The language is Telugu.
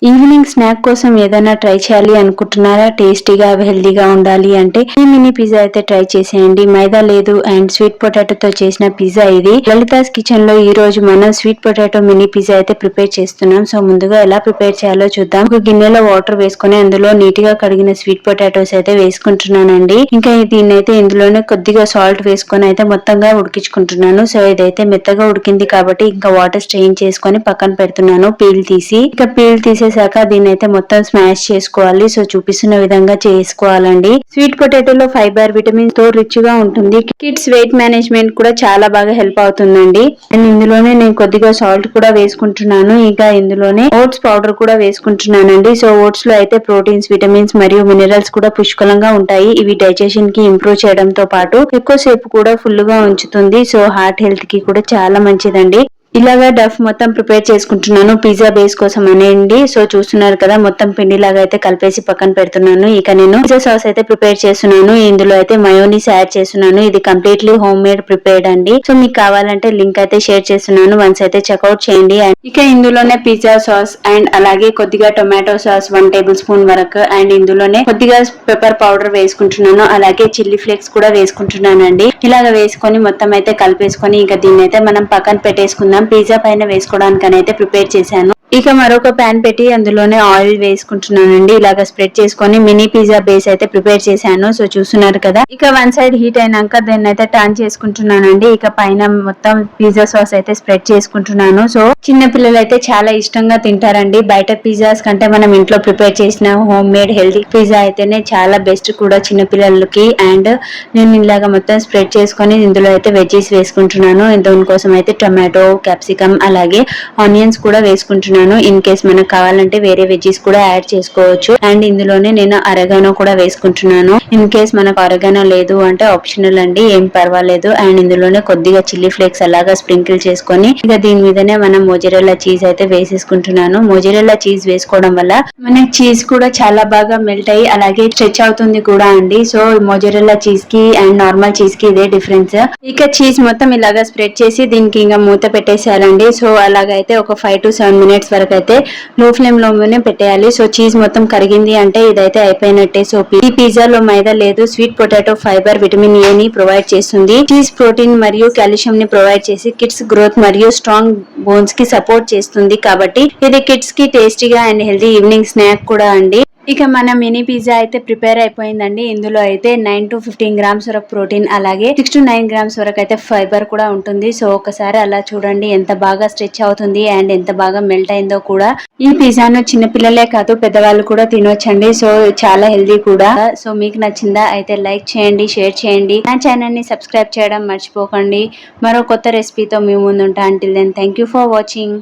ఈవినింగ్ స్నాక్ కోసం ఏదైనా ట్రై చేయాలి అనుకుంటున్నారా? టేస్టీగా హెల్దీగా ఉండాలి అంటే ఈ మినీ పిజ్జా అయితే ట్రై చేసేయండి. మైదా లేదు అండ్ స్వీట్ పొటాటోతో చేసిన పిజ్జా ఇది. లలితాస్ కిచెన్ లో ఈ రోజు మనం స్వీట్ పొటాటో మినీ పిజ్జా అయితే ప్రిపేర్ చేస్తున్నాం. సో ముందుగా ఎలా ప్రిపేర్ చేయాలో చూద్దాం. ఒక గిన్నెలో వాటర్ వేసుకొని అందులో నీట్ గా కడిగిన స్వీట్ పొటాటోస్ అయితే వేసుకుంటున్నానండి. ఇంకా దీన్నైతే ఇందులోనే కొద్దిగా సాల్ట్ వేసుకొని అయితే మొత్తంగా ఉడికించుకుంటున్నాను. సో ఇదైతే మెత్తగా ఉడికింది కాబట్టి ఇంకా వాటర్ స్ట్రెయిన్ చేసుకొని పక్కన పెడుతున్నాను పీల్ తీసి. ఇంకా పీల్ తీసేసాక దీన్ని అయితే మొత్తం స్మాష్ చేసుకోవాలి. సో చూపిస్తున్న విధంగా చేసుకోవాలండి. స్వీట్ పొటాటోలో ఫైబర్ విటమిన్ తో రిచ్ గా ఉంటుంది. కిడ్స్ వెయిట్ మేనేజ్మెంట్ కూడా చాలా బాగా హెల్ప్ అవుతుందండి. అండ్ ఇందులోనే నేను కొద్దిగా సాల్ట్ కూడా వేసుకుంటున్నాను. ఇంకా ఇందులోనే ఓట్స్ పౌడర్ కూడా వేసుకుంటున్నానండి. సో ఓట్స్ లో అయితే ప్రోటీన్స్, విటమిన్స్ మరియు మినరల్స్ కూడా పుష్కలంగా ఉంటాయి. ఇవి డైజెషన్ కి ఇంప్రూవ్ చేయడంతో పాటు ఎక్కువసేపు కూడా ఫుల్ గా ఉంచుతుంది. సో హార్ట్ హెల్త్ కి కూడా చాలా మంచిదండి. ఇలాగా డఫ్ మొత్తం ప్రిపేర్ చేసుకుంటున్నాను పిజ్జా బేస్ కోసం అనేండి. సో చూస్తున్నారు కదా మొత్తం పిండి లాగా అయితే కలిపేసి పక్కన పెడుతున్నాను. ఇక నేను పిజ్జా సాస్ అయితే ప్రిపేర్ చేస్తున్నాను. ఇందులో అయితే మయోనీస్ యాడ్ చేస్తున్నాను. ఇది కంప్లీట్లీ హోమ్ మేడ్ ప్రిపేర్డ్ అండి. సో మీకు కావాలంటే లింక్ అయితే షేర్ చేస్తున్నాను. వన్స్ అయితే చెక్అవుట్ చేయండి. ఇక ఇందులోనే పిజ్జా సాస్ అండ్ అలాగే కొద్దిగా టొమాటో సాస్ 1 టేబుల్ స్పూన్ వరకు అండ్ ఇందులోనే కొద్దిగా పెప్పర్ పౌడర్ వేసుకుంటున్నాను. అలాగే చిల్లీ ఫ్లేక్స్ కూడా వేసుకుంటున్నానండి. ఇలాగ వేసుకొని మొత్తం అయితే కలిపేసుకొని ఇక దీన్ని అయితే మనం పక్కన పెట్టేసుకుందాం. పిజ్జా పైన వేసుకోవడానికి అయితే ప్రిపేర్ చేశాను. ఇక మరొక ప్యాన్ పెట్టి అందులోనే ఆయిల్ వేసుకుంటున్నానండి. ఇలాగ స్ప్రెడ్ చేసుకొని మినీ పిజ్జా బేస్ అయితే ప్రిపేర్ చేశాను. సో చూస్తున్నారు కదా. ఇక వన్ సైడ్ హీట్ అయినాక దాన్ని అయితే టర్న్ చేసుకుంటున్నానండి. ఇక పైన మొత్తం పిజ్జా సాస్ అయితే స్ప్రెడ్ చేసుకుంటున్నాను. సో చిన్న పిల్లలు అయితే చాలా ఇష్టంగా తింటారండి. బయట పిజ్జాస్ కంటే మనం ఇంట్లో ప్రిపేర్ చేసిన హోమ్ మేడ్ హెల్తీ పిజ్జా అయితేనే చాలా బెస్ట్ కూడా చిన్న పిల్లలకి. అండ్ నేను ఇలాగ మొత్తం స్ప్రెడ్ చేసుకొని ఇందులో అయితే వెజ్జీస్ వేసుకుంటున్నాను. దీనికోసం అయితే టొమాటో, క్యాప్సికమ్ అలాగే ఆనియన్స్ కూడా వేసుకుంటున్నాను. ఇన్ కేస్ మనకు కావాలంటే వేరే వెజ్జీస్ కూడా యాడ్ చేసుకోవచ్చు. అండ్ ఇందులోనే నేను అరగానో కూడా వేసుకుంటున్నాను. ఇన్ కేస్ మనకు అరగానో లేదు అంటే ఆప్షనల్ అండి, ఏం పర్వాలేదు. అండ్ ఇందులోనే కొద్దిగా చిల్లీ ఫ్లేక్స్ అలాగా స్ప్రింకిల్ చేసుకొని ఇక దీని మీదనే మనం మోజరెల్లా చీజ్ అయితే వేసేసుకుంటున్నాను. మోజరెల్లా చీజ్ వేసుకోవడం వల్ల మనకి చీజ్ కూడా చాలా బాగా మెల్ట్ అయ్యి అలాగే స్ట్రెచ్ అవుతుంది కూడా అండి. సో మోజరెల్లా చీజ్ కి అండ్ నార్మల్ చీజ్ కి ఇదే డిఫరెన్స్. ఇక చీజ్ మొత్తం ఇలాగా స్ప్రెడ్ చేసి దీనికి ఇంకా మూత పెట్టేసేయాలండి. సో అలాగైతే ఒక 5 to 7 minutes వరకు అయితే లో ఫ్లేమ్ లోనే పెట్టేయాలి. సో చీజ్ మొత్తం కరిగింది అంటే ఇదైతే అయిపోయినట్టే. సో ఈ పిజ్జాలో మైదా లేదు. Sweet potato fibre vitamin A ని ప్రొవైడ్ చేస్తుంది. చీజ్ ప్రోటీన్ మరియు కాల్షియం ని ప్రొవైడ్ చేసి కిడ్స్ గ్రోత్ మరియు స్ట్రాంగ్ బోన్స్ కి సపోర్ట్ చేస్తుంది. కాబట్టి ఇది కిడ్స్ కి టేస్టీగా అండ్ హెల్తీ ఈవినింగ్ స్నాక్ కూడా అండి. ఇక మన మినీ పిజ్జా అయితే ప్రిపేర్ అయిపోయిందండి. ఇందులో అయితే 9 to 15 grams వరకు ప్రోటీన్ అలాగే 6 to 9 grams వరకు అయితే ఫైబర్ కూడా ఉంటుంది. సో ఒకసారి అలా చూడండి ఎంత బాగా స్ట్రెచ్ అవుతుంది అండ్ ఎంత బాగా మెల్ట్ అయిందో కూడా. ఈ పిజ్జాను చిన్న పిల్లలే కాదు పెద్దవాళ్ళు కూడా తినొచ్చండి. సో చాలా హెల్దీ కూడా. సో మీకు నచ్చిందా అయితే లైక్ చేయండి, షేర్ చేయండి. నా ఛానల్ ని సబ్స్క్రైబ్ చేయడం మర్చిపోకండి. మరో కొత్త రెసిపీతో మీ ముందుంటా. Until then thank you for watching.